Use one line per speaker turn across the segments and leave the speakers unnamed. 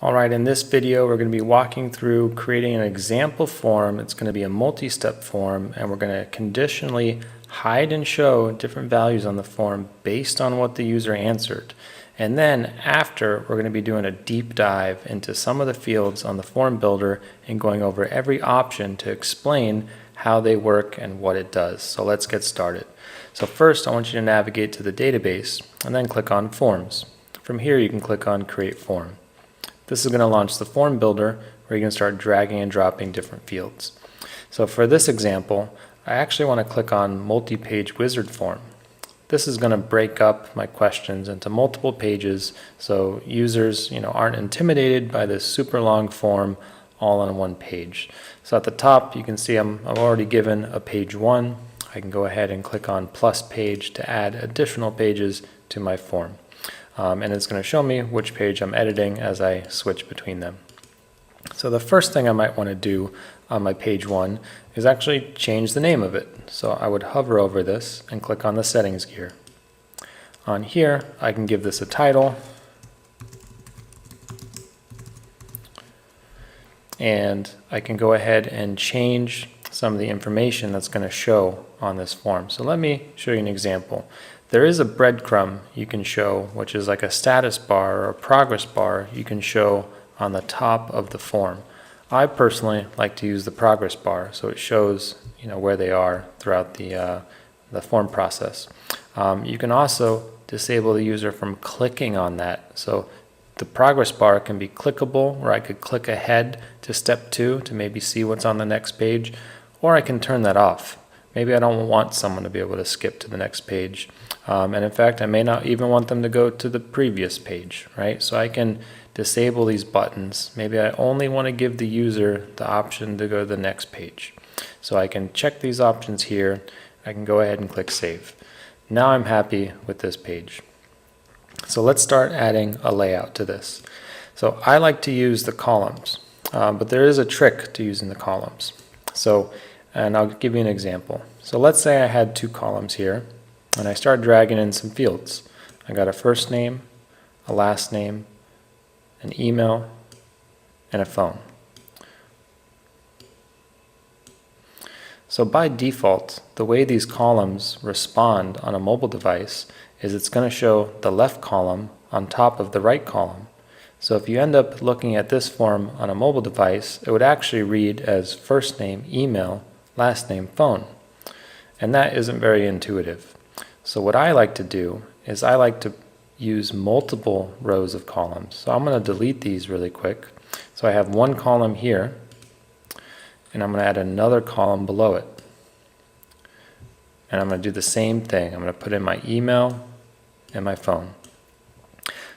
Alright, in this video we're going to be walking through creating an example form. It's going to be a multi-step form, and we're going to conditionally hide and show different values on the form based on what the user answered. And then after, we're going to be doing a deep dive into some of the fields on the form builder and going over every option to explain how they work and what it does. So let's get started. So first I want you to navigate to the database and then click on Forms. From here you can click on Create Form. This is going to launch the form builder where you can start dragging and dropping different fields. So for this example, I actually want to click on multi-page wizard form. This is going to break up my questions into multiple pages so users aren't intimidated by this super long form all on one page. So at the top you can see I'm already given a page 1. I can go ahead and click on plus page to add additional pages to my form. And it's going to show me which page I'm editing as I switch between them. So the first thing I might want to do on my page 1 is actually change the name of it. So I would hover over this and click on the settings gear. On here I can give this a title, and I can go ahead and change some of the information that's going to show on this form. So let me show you an example. There is a breadcrumb you can show, which is like a status bar or a progress bar you can show on the top of the form. I personally like to use the progress bar so it shows where they are throughout the form process. You can also disable the user from clicking on that. So the progress bar can be clickable, where I could click ahead to step 2 to maybe see what's on the next page, or I can turn that off. Maybe I don't want someone to be able to skip to the next page. And in fact, I may not even want them to go to the previous page, right? So I can disable these buttons. Maybe I only want to give the user the option to go to the next page. So I can check these options here. I can go ahead and click Save. Now I'm happy with this page. So let's start adding a layout to this. So I like to use the columns, but there is a trick to using the columns. And I'll give you an example. So let's say I had 2 columns here, and I start dragging in some fields. I got a first name, a last name, an email, and a phone. So by default, the way these columns respond on a mobile device is it's going to show the left column on top of the right column. So if you end up looking at this form on a mobile device, it would actually read as first name, email, last name, phone. And that isn't very intuitive. So what I like to do is I like to use multiple rows of columns. So I'm going to delete these really quick. So I have one column here, and I'm going to add another column below it. And I'm going to do the same thing. I'm going to put in my email and my phone.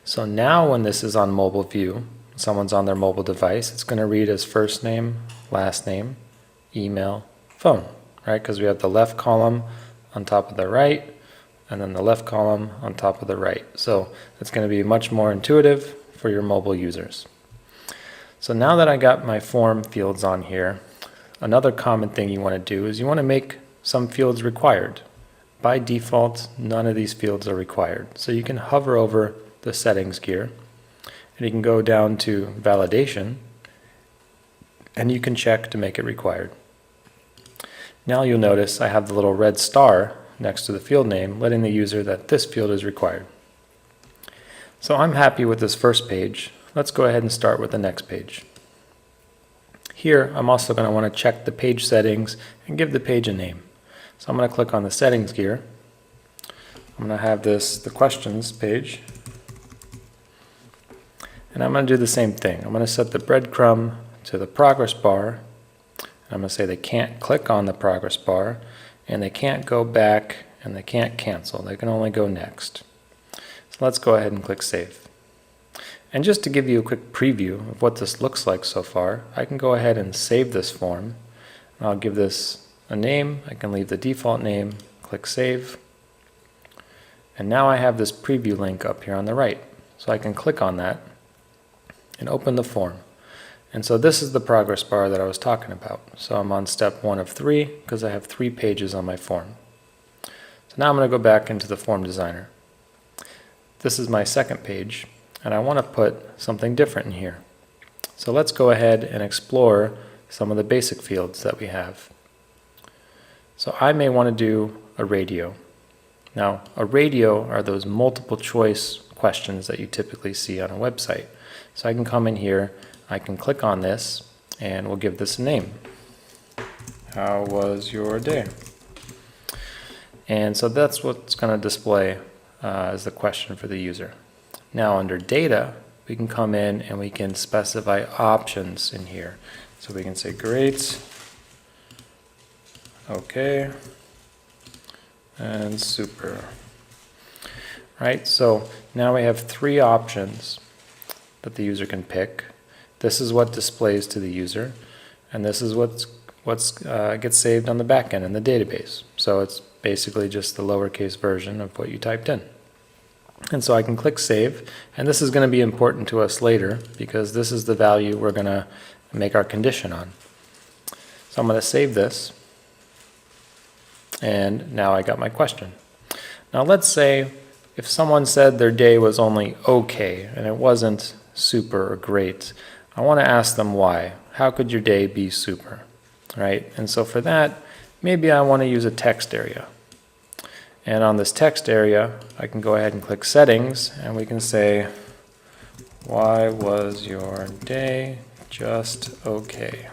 So now when this is on mobile view, someone's on their mobile device, it's going to read as first name, last name, email, phone, right? Because we have the left column on top of the right, and then the left column on top of the right. So it's going to be much more intuitive for your mobile users. So now that I got my form fields on here, another common thing you want to do is you want to make some fields required. By default, none of these fields are required. So you can hover over the settings gear, and you can go down to validation, and you can check to make it required. Now you'll notice I have the little red star next to the field name, letting the user that this field is required. So I'm happy with this first page. Let's go ahead and start with the next page. Here I'm also going to want to check the page settings and give the page a name. So I'm going to click on the settings gear. I'm going to have this the questions page. And I'm going to do the same thing. I'm going to set the breadcrumb to the progress bar. I'm going to say they can't click on the progress bar, and they can't go back, and they can't cancel. They can only go next. So let's go ahead and click Save. And just to give you a quick preview of what this looks like so far, I can go ahead and save this form. And I'll give this a name. I can leave the default name, click Save. And now I have this preview link up here on the right. So I can click on that and open the form. And so this is the progress bar that I was talking about. So I'm on step 1 of 3 because I have 3 pages on my form. So now I'm going to go back into the form designer. This is my second page, and I want to put something different in here. So let's go ahead and explore some of the basic fields that we have. So I may want to do a radio. Now, a radio are those multiple choice questions that you typically see on a website. So I can come in here, I can click on this, and we'll give this a name. How was your day? And so that's what's going to display as the question for the user. Now under data, we can come in and we can specify options in here. So we can say great, okay, and super. Right, so now we have three options that the user can pick. This is what displays to the user, and this is what gets saved on the back end in the database. So it's basically just the lowercase version of what you typed in. And so I can click save, and this is going to be important to us later because this is the value we're going to make our condition on. So I'm going to save this, and now I got my question. Now let's say if someone said their day was only okay and it wasn't super or great, I want to ask them why. How could your day be super? Right? And so for that, maybe I want to use a text area. And on this text area, I can go ahead and click settings, and we can say, why was your day just okay?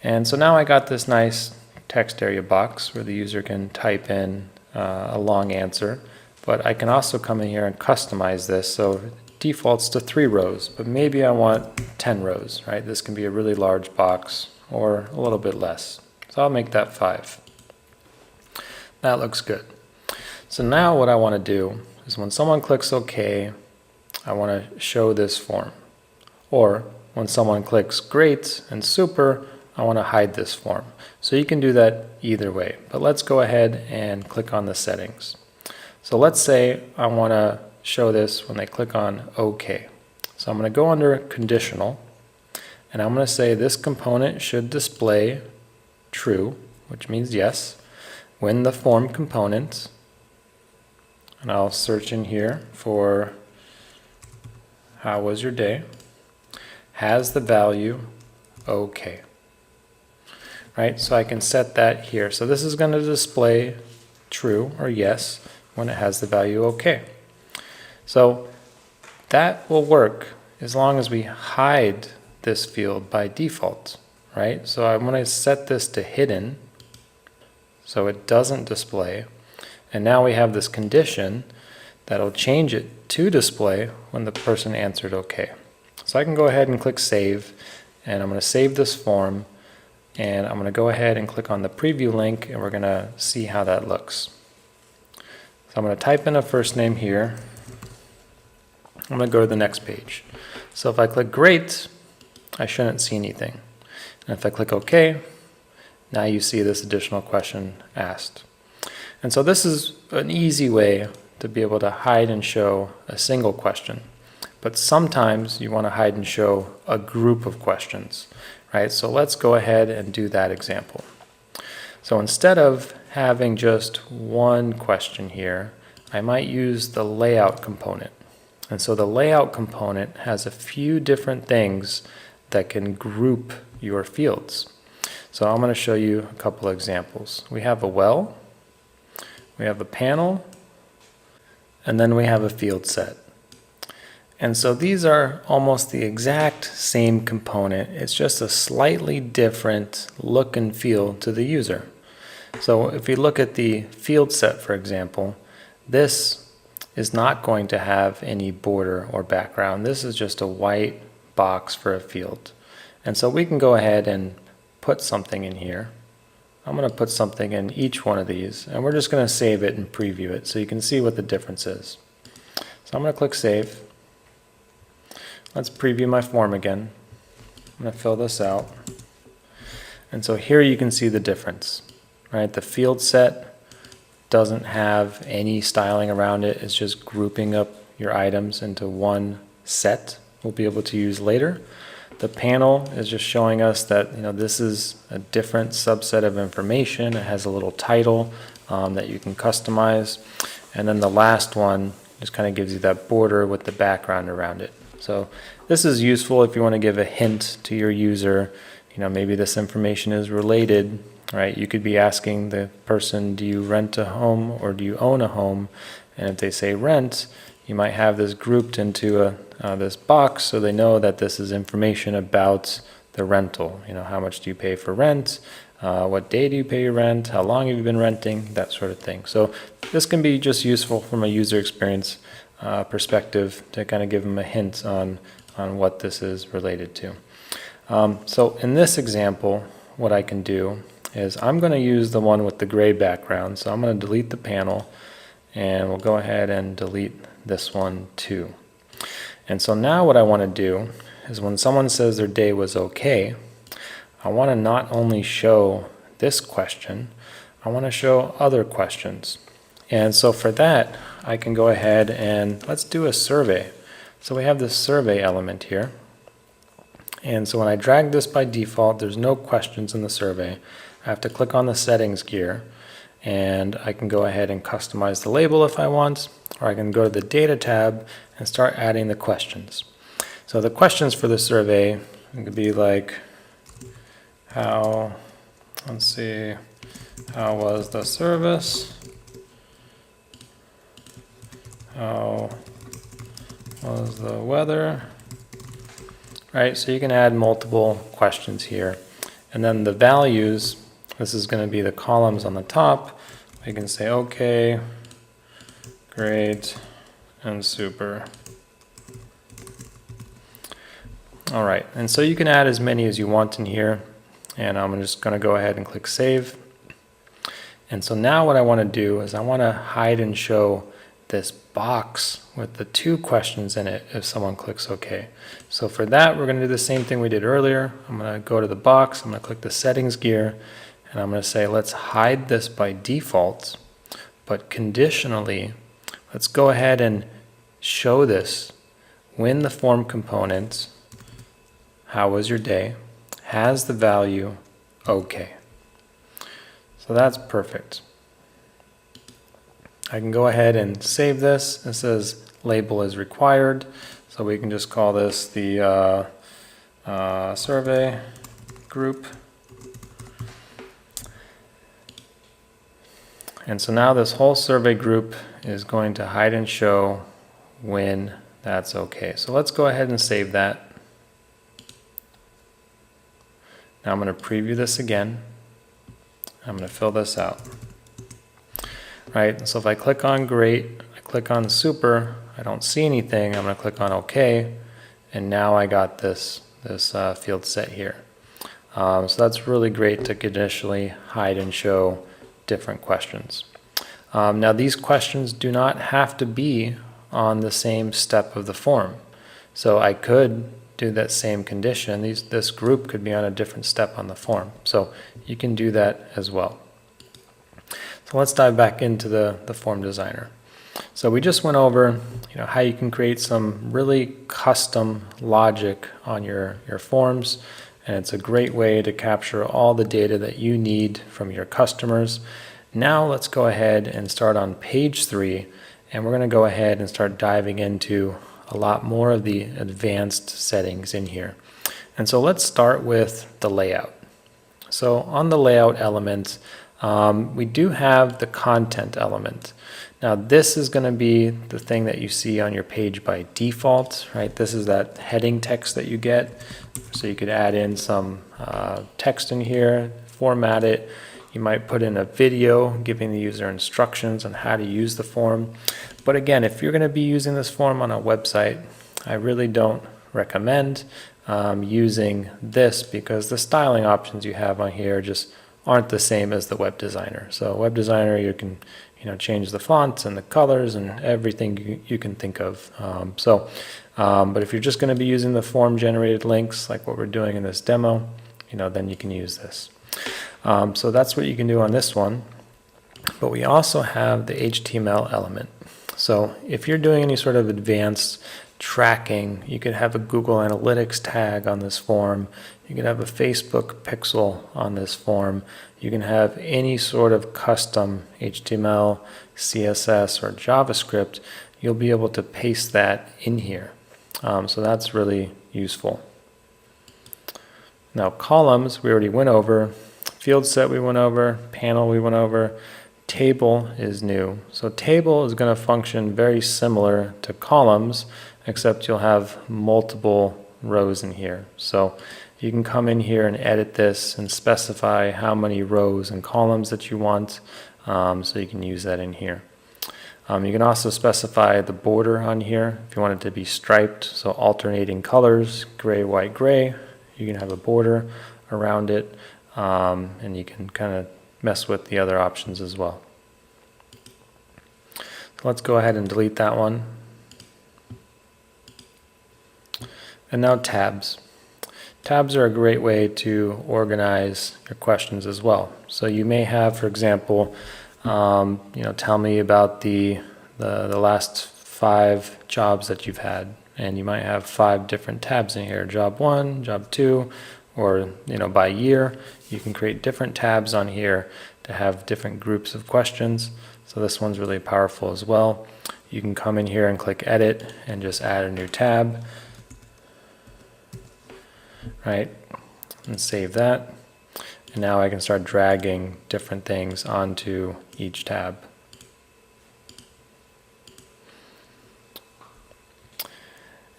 And so now I got this nice text area box where the user can type in a long answer, but I can also come in here and customize this. So it defaults to 3 rows, but maybe I want 10 rows, right? This can be a really large box or a little bit less. So I'll make that 5. That looks good. So now what I want to do is when someone clicks OK, I want to show this form. Or when someone clicks great and super, I want to hide this form. So you can do that either way. But let's go ahead and click on the settings. So let's say I want to show this when they click on OK. So I'm going to go under conditional, and I'm going to say this component should display true, which means yes, when the form component, and I'll search in here for how was your day, has the value okay. Right, so I can set that here. So this is going to display true or yes when it has the value okay. So that will work as long as we hide this field by default, right? So I'm going to set this to hidden so it doesn't display. And now we have this condition that'll change it to display when the person answered okay. So I can go ahead and click save, and I'm going to save this form, and I'm going to go ahead and click on the preview link, and we're going to see how that looks. So I'm going to type in a first name here. I'm going to go to the next page. So if I click great, I shouldn't see anything. And if I click OK, now you see this additional question asked. And so this is an easy way to be able to hide and show a single question. But sometimes you want to hide and show a group of questions, right? So let's go ahead and do that example. So instead of having just one question here, I might use the layout component. And so the layout component has a few different things that can group your fields. So I'm going to show you a couple examples. We have a well, we have a panel, and then we have a field set. And so these are almost the exact same component. It's just a slightly different look and feel to the user. So if we look at the field set, for example, this is not going to have any border or background. This is just a white box for a field. And so we can go ahead and put something in here. I'm going to put something in each one of these, and we're just going to save it and preview it so you can see what the difference is. So I'm going to click save. Let's preview my form again. I'm going to fill this out. And so here you can see the difference, right? The field set doesn't have any styling around it. It's just grouping up your items into one set we'll be able to use later. The panel is just showing us that this is a different subset of information. It has a little title that you can customize. And then the last one just kind of gives you that border with the background around it. So this is useful if you want to give a hint to your user, maybe this information is related, right? You could be asking the person, do you rent a home or do you own a home? And if they say rent, you might have this grouped into this box so they know that this is information about the rental. How much do you pay for rent? What day do you pay your rent? How long have you been renting? That sort of thing. So this can be just useful from a user experience perspective to kind of give them a hint on what this is related to. So in this example, what I can do is I'm going to use the one with the gray background. So I'm going to delete the panel, and we'll go ahead and delete this one too. And so now what I want to do is when someone says their day was okay, I want to not only show this question, I want to show other questions. And so for that, I can go ahead and let's do a survey. So we have this survey element here. And so when I drag this by default, there's no questions in the survey. I have to click on the settings gear, and I can go ahead and customize the label if I want, or I can go to the data tab and start adding the questions. So the questions for the survey could be like, how was the service? How was the weather? Right, so you can add multiple questions here. And then the values, this is going to be the columns on the top. You can say okay, great, and super. All right, and so you can add as many as you want in here. And I'm just going to go ahead and click save. And so now what I want to do is I want to hide and show this box with the 2 questions in it if someone clicks OK. So for that, we're going to do the same thing we did earlier. I'm going to go to the box, I'm going to click the settings gear, and I'm going to say let's hide this by default, but conditionally, let's go ahead and show this when the form component, how was your day, has the value OK. So that's perfect. I can go ahead and save this. It says label is required, so we can just call this the survey group. And so now this whole survey group is going to hide and show when that's okay. So let's go ahead and save that. Now I'm going to preview this again. I'm going to fill this out. Right, so if I click on great, I click on super, I don't see anything, I'm going to click on OK, and now I got this field set here. So that's really great to conditionally hide and show different questions. Now these questions do not have to be on the same step of the form. So I could do that same condition. This group could be on a different step on the form. So you can do that as well. So let's dive back into the form designer. So we just went over how you can create some really custom logic on your forms, and it's a great way to capture all the data that you need from your customers. Now let's go ahead and start on page 3, and we're going to go ahead and start diving into a lot more of the advanced settings in here. And so let's start with the layout. So on the layout element, we do have the content element. Now this is going to be the thing that you see on your page by default, right? This is that heading text that you get. So you could add in some text in here, format it. You might put in a video giving the user instructions on how to use the form. But again, if you're going to be using this form on a website, I really don't recommend using this because the styling options you have on here just aren't the same as the web designer. So web designer, you can change the fonts and the colors and everything you can think of. But if you're just going to be using the form generated links like what we're doing in this demo, then you can use this. So that's what you can do on this one. But we also have the HTML element. So if you're doing any sort of advanced tracking, you could have a Google Analytics tag on this form. You can have a Facebook pixel on this form. You can have any sort of custom HTML, CSS, or JavaScript. You'll be able to paste that in here. So that's really useful. Now columns we already went over, field set we went over, panel we went over, table is new. So table is going to function very similar to columns, except you'll have multiple rows in here. So you can come in here and edit this and specify how many rows and columns that you want, so you can use that in here. You can also specify the border on here if you want it to be striped, so alternating colors, gray, white, gray. You can have a border around it, and you can kind of mess with the other options as well. So let's go ahead and delete that one. And now tabs. Tabs are a great way to organize your questions as well. So you may have, for example, tell me about the last 5 jobs that you've had, and you might have 5 different tabs in here: job 1, job 2, or by year. You can create different tabs on here to have different groups of questions. So this one's really powerful as well. You can come in here and click edit and just add a new tab, right, and save that. And now I can start dragging different things onto each tab.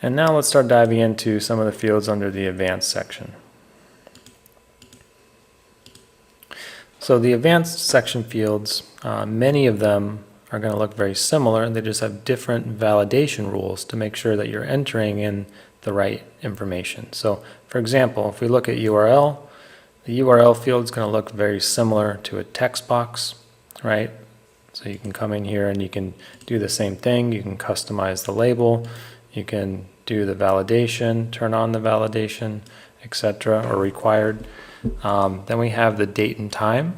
And now let's start diving into some of the fields under the advanced section. So the advanced section fields, many of them are going to look very similar. They just have different validation rules to make sure that you're entering in the right information. So for example, if we look at URL, the URL field is going to look very similar to a text box, right? So you can come in here and you can do the same thing. You can customize the label. You can do the validation, turn on the validation, etc., or required. Then we have the date and time.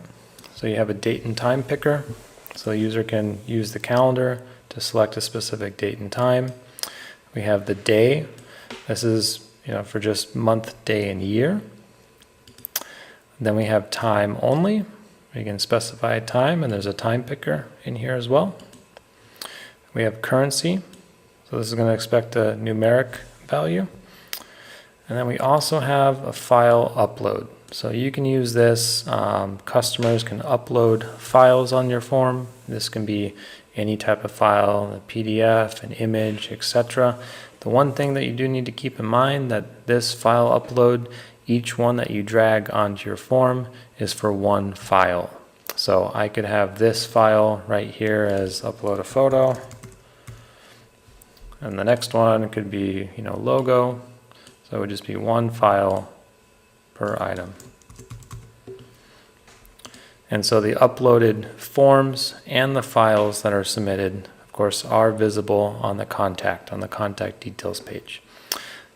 So you have a date and time picker. So the user can use the calendar to select a specific date and time. We have the day. This is for just month, day, and year. Then we have time only. We can specify time, and there's a time picker in here as well. We have currency. So this is going to expect a numeric value. And then we also have a file upload. So you can use this. Customers can upload files on your form. This can be any type of file, a PDF, an image, etc. The one thing that you do need to keep in mind that this file upload, each one that you drag onto your form is for one file. So I could have this file right here as upload a photo. And the next one could be, logo. So it would just be one file per item. And so the uploaded forms and the files that are submitted, of course, are visible on the contact details page.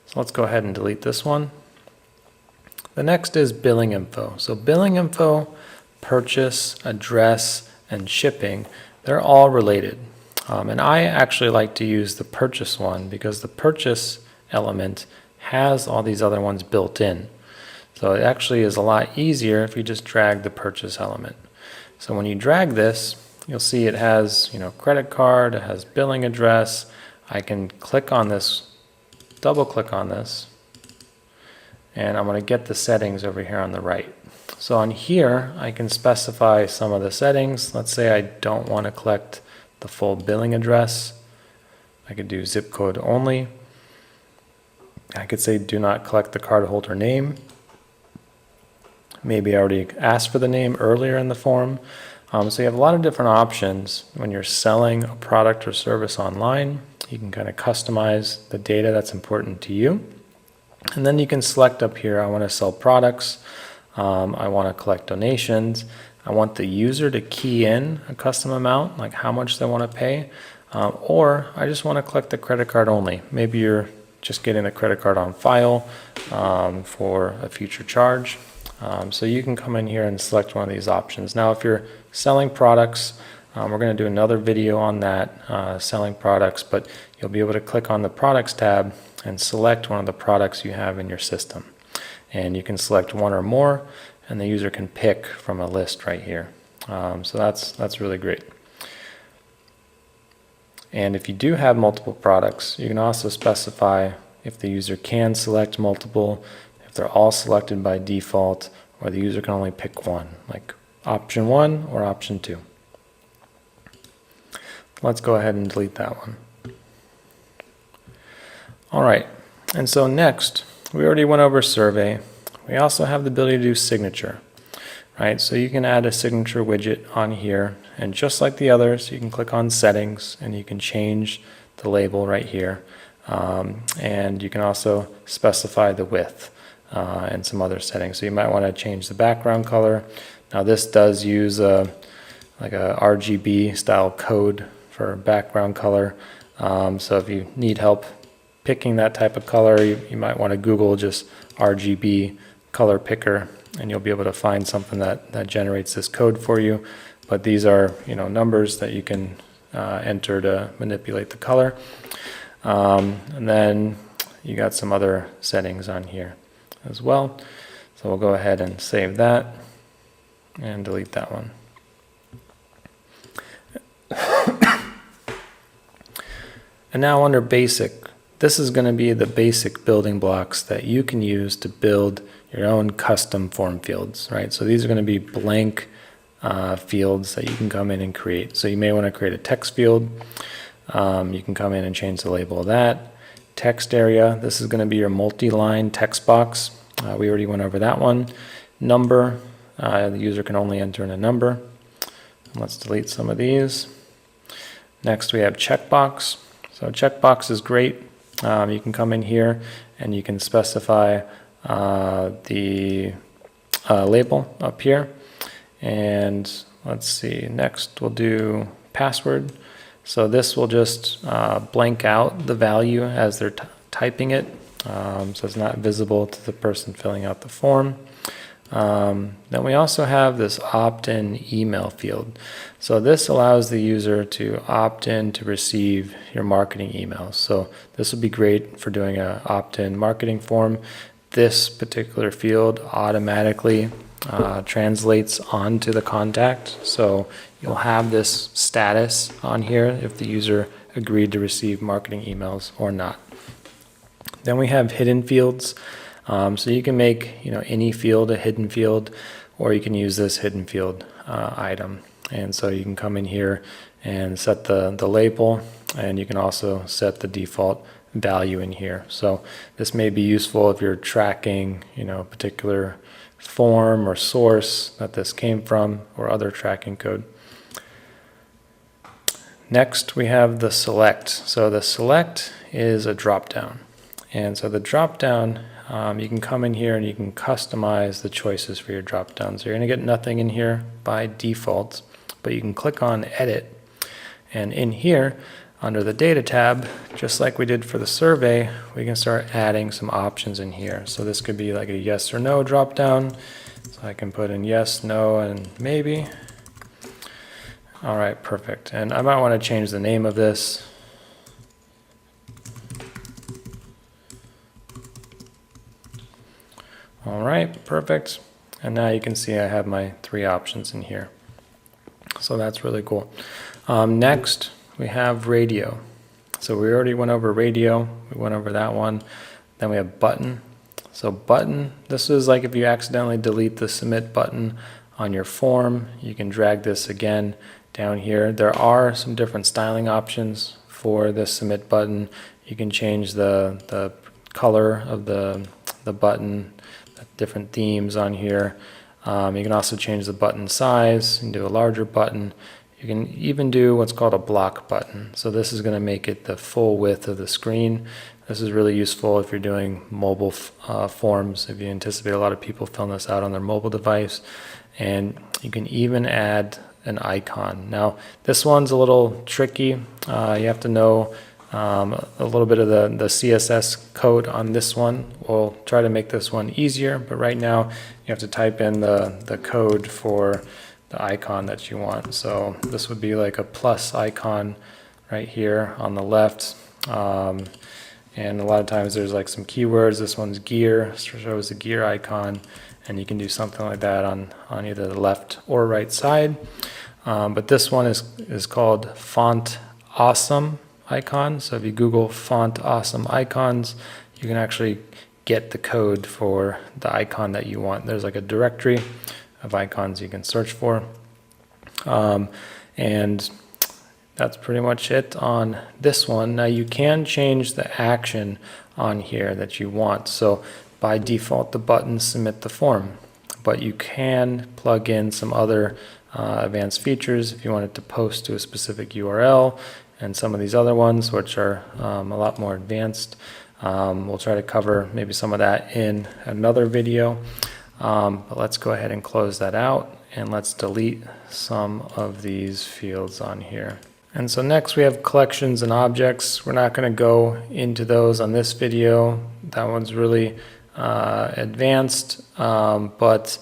So let's go ahead and delete this one. The next is billing info. So billing info, purchase, address, and shipping, they're all related. And I actually like to use the purchase one because the purchase element has all these other ones built in. So it actually is a lot easier if you just drag the purchase element. So when you drag this, you'll see it has, credit card, it has billing address. I can click on this, double click on this, and I'm going to get the settings over here on the right. So on here, I can specify some of the settings. Let's say I don't want to collect the full billing address. I could do zip code only. I could say do not collect the cardholder name. Maybe I already asked for the name earlier in the form. So you have a lot of different options when you're selling a product or service online. You can kind of customize the data that's important to you. And then you can select up here, I want to sell products. I want to collect donations. I want the user to key in a custom amount, like how much they want to pay. Or I just want to collect the credit card only. Maybe you're just getting a credit card on file for a future charge. So you can come in here and select one of these options. Now if you're selling products, we're going to do another video on that, selling products, but you'll be able to click on the products tab and select one of the products you have in your system. And you can select one or more, and the user can pick from a list right here. So that's really great. And if you do have multiple products, you can also specify if the user can select multiple, if they're all selected by default, or the user can only pick one, like option 1 or option 2. Let's go ahead and delete that one. All right, and so next, we already went over survey. We also have the ability to do signature, right? So you can add a signature widget on here, and just like the others, you can click on settings and you can change the label right here. And you can also specify the width and some other settings. So you might want to change the background color. Now this does use like a RGB style code for background color. So if you need help picking that type of color, you might want to Google just RGB color picker, and you'll be able to find something that generates this code for you. But these are, numbers that you can enter to manipulate the color. And then you got some other settings on here as well. So we'll go ahead and save that and delete that one. And now under basic, this is going to be the basic building blocks that you can use to build your own custom form fields, right? So these are going to be blank fields that you can come in and create. So you may want to create a text field. You can come in and change the label of that. Text area, this is going to be your multi-line text box. We already went over that one. Number, the user can only enter in a number. Let's delete some of these. Next we have checkbox. So checkbox is great. You can come in here and you can specify the label up here. And let's see, next we'll do password. So this will just blank out the value as they're typing it, so it's not visible to the person filling out the form. Then we also have this opt-in email field. So this allows the user to opt in to receive your marketing emails. So this would be great for doing an opt-in marketing form. This particular field automatically translates onto the contact. So you'll have this status on here if the user agreed to receive marketing emails or not. Then we have hidden fields. So you can make any field a hidden field, or you can use this hidden field item. And so you can come in here and set the label, and you can also set the default value in here. So this may be useful if you're tracking a particular form or source that this came from, or other tracking code. Next we have the select. So the select is a drop down, and so the drop down, you can come in here and you can customize the choices for your drop down. So you're going to get nothing in here by default, but you can click on edit, and in here under the data tab, just like we did for the survey, we can start adding some options in here. So this could be like a yes or no drop down. So I can put in yes, no, and maybe. All right, perfect. And I might want to change the name of this. All right, perfect. And now you can see I have my 3 options in here. So that's really cool. Next, we have radio. So we already went over radio. We went over that one. Then we have button. So button, this is like if you accidentally delete the submit button on your form, you can drag this again down here. There are some different styling options for the submit button. You can change the color of the button, different themes on here. You can also change the button size and do a larger button. You can even do what's called a block button. So this is going to make it the full width of the screen. This is really useful if you're doing mobile forms, if you anticipate a lot of people filling this out on their mobile device. And you can even add an icon. Now this one's a little tricky. You have to know a little bit of the CSS code on this one. We'll try to make this one easier, but right now you have to type in the code for the icon that you want. So this would be like a plus icon right here on the left. And a lot of times there's like some keywords. This one's gear, shows the gear icon, and you can do something like that on either the left or right side. But this one is called Font Awesome icon. So if you Google Font Awesome icons, you you can actually get the code for the icon that you want. There's like a directory of icons you can search for. And that's pretty much it on this one. Now you can change the action on here that you want. So by default, the button submit the form, but you can plug in some other advanced features if you want it to post to a specific URL and some of these other ones, which are a lot more advanced. We'll try to cover maybe some of that in another video, but let's go ahead and close that out, and let's delete some of these fields on here. And so next we have collections and objects. We're not going to go into those on this video. That one's really advanced, but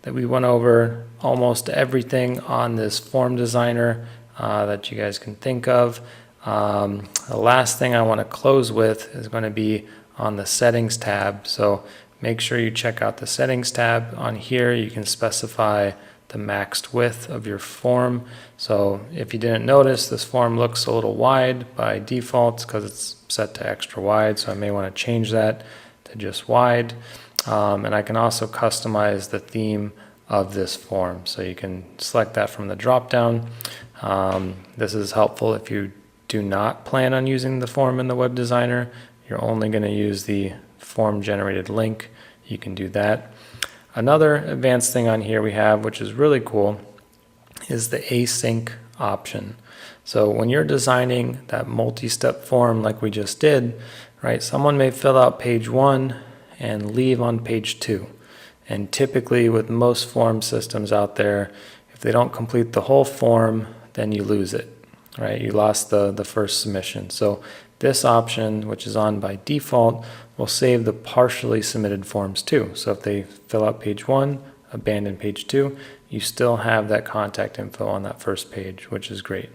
that we went over almost everything on this form designer that you guys can think of. The last thing I want to close with is going to be on the settings tab. So make sure you check out the settings tab. On here you can specify the maxed width of your form. So if you didn't notice, this form looks a little wide by default because it's set to extra wide, so I may want to change that to just wide. And I can also customize the theme of this form, so you can select that from the drop down. This is helpful if you do not plan on using the form in the web designer. You're only going to use the form generated link. You can do that. Another advanced thing on here we have, which is really cool, is the async option. So when you're designing that multi-step form like we just did, right, someone may fill out page 1 and leave on page 2. And typically with most form systems out there, if they don't complete the whole form, then you lose it, right? You lost the first submission. So this option, which is on by default, will save the partially submitted forms too. So if they fill out page 1, abandon page 2, you still have that contact info on that first page, which is great.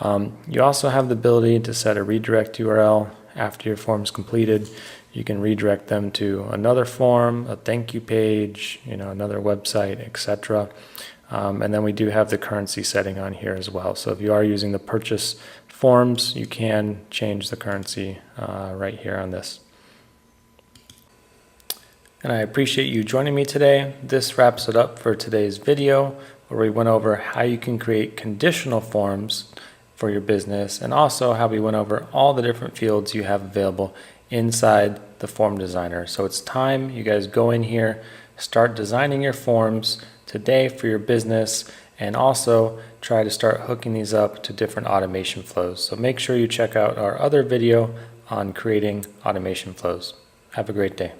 You also have the ability to set a redirect URL after your form's completed. You can redirect them to another form, a thank you page, another website, etc. And then we do have the currency setting on here as well. So if you are using the purchase forms, you can change the currency right here on this. And I appreciate you joining me today. This wraps it up for today's video, where we went over how you can create conditional forms for your business, and also how we went over all the different fields you have available inside the form designer. So it's time you guys go in here, start designing your forms today for your business, and also try to start hooking these up to different automation flows. So make sure you check out our other video on creating automation flows. Have a great day.